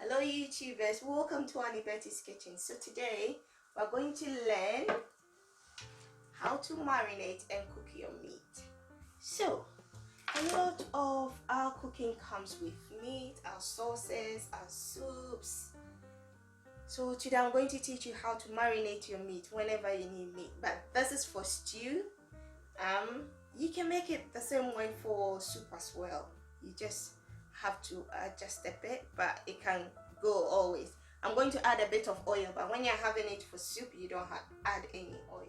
Hello YouTubers, welcome to AnneBetty's kitchen. So today we're going to learn how to marinate and cook your meat. So a lot of our cooking comes with meat, our sauces, our soups. So today I'm going to teach you how to marinate your meat whenever you need meat. But this is for stew. You can make it the same way for soup as well. You just have to adjust a bit, but it can go always. I'm going to add a bit of oil, but when you're having it for soup, you don't add any oil.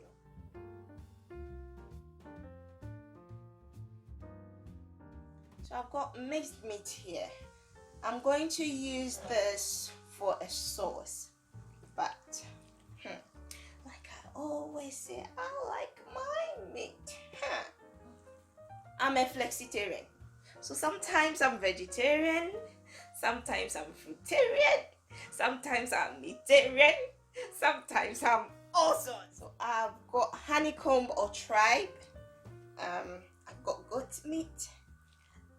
So I've got mixed meat here. I'm going to use this for a sauce, but like I always say, I like my meat. I'm a flexitarian. So sometimes I'm vegetarian, sometimes I'm fruitarian, sometimes I'm meatarian, sometimes I'm all sorts. So I've got honeycomb or tribe, I've got goat meat,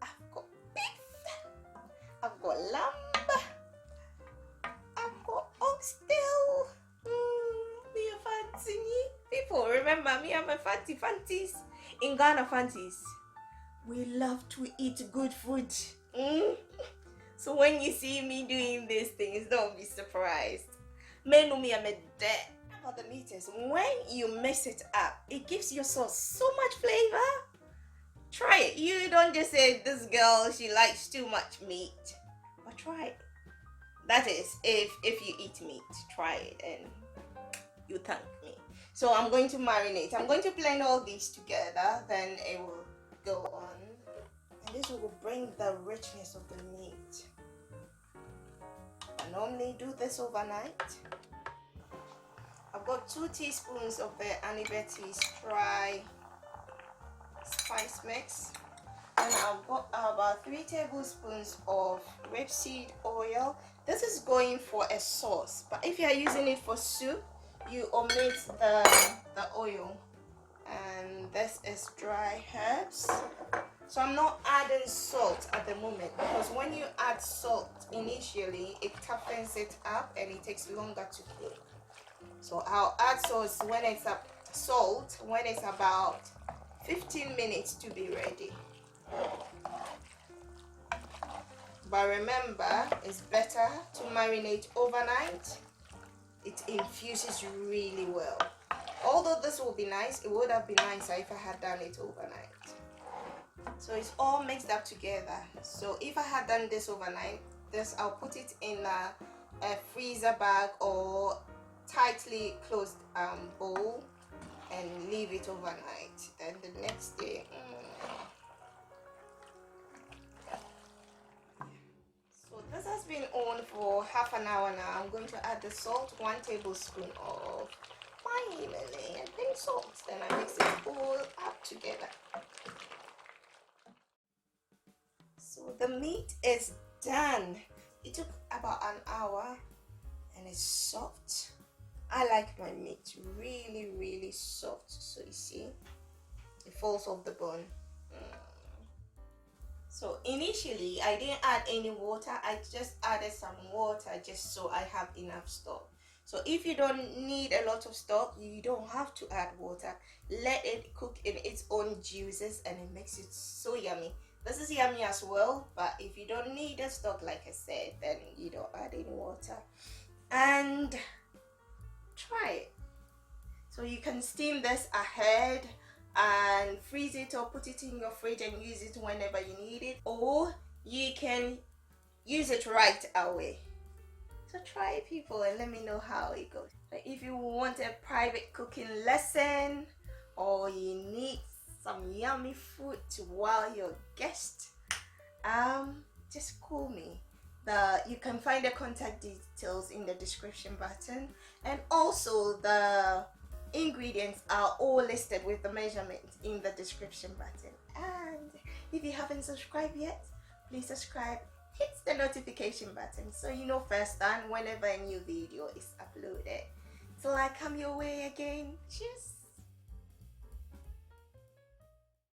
I've got beef, I've got lamb, I've got oxtail. Me a fancy people. Remember me, I'm a fancies. In Ghana fancies, we love to eat good food. So when you see me doing these things, don't be surprised. Menu me I'm a dead about the meat is when you mix it up, it gives your sauce so much flavor. Try it. You don't just say this girl, she likes too much meat. But try it. That is, if you eat meat, try it and you thank me. So I'm going to marinate. I'm going to blend all these together, then it will go on. And this will bring the richness of the meat. I normally do this overnight. I've got 2 teaspoons of the AnneBetty's dry spice mix. And I've got about 3 tablespoons of rapeseed oil. This is going for a sauce, but if you are using it for soup, you omit the oil. And this is dry herbs. So I'm not adding salt at the moment, because when you add salt initially, it toughens it up and it takes longer to cook. So I'll add salt when it's about 15 minutes to be ready. But remember, it's better to marinate overnight. It infuses really well. Although this will be nice, it would have been nicer if I had done it overnight. So it's all mixed up together. So if I had done this overnight, I'll put it in a freezer bag or tightly closed bowl and leave it overnight. Then the next day, so this has been on for half an hour now. I'm going to add the salt, 1 tablespoon of my Himalayan pink salt. Then I mix it all up together. So the meat is done. It took about an hour and it's soft. I like my meat really soft. So you see, it falls off the bone. So initially I didn't add any water. I just added some water just so I have enough stock. So if you don't need a lot of stock, you don't have to add water. Let it cook in its own juices and it makes it so yummy. This is yummy as well, but if you don't need a stock, like I said, then you don't add any water. And try it. So you can steam this ahead and freeze it or put it in your fridge and use it whenever you need it, or you can use it right away. So try it, people, and let me know how it goes. But if you want a private cooking lesson or you need some yummy food to wow your guest, just call me. You can find the contact details in the description button, and also the ingredients are all listed with the measurements in the description button. And if you haven't subscribed yet, please subscribe, hit the notification button so you know first time whenever a new video is uploaded. Till I come your way again, cheers.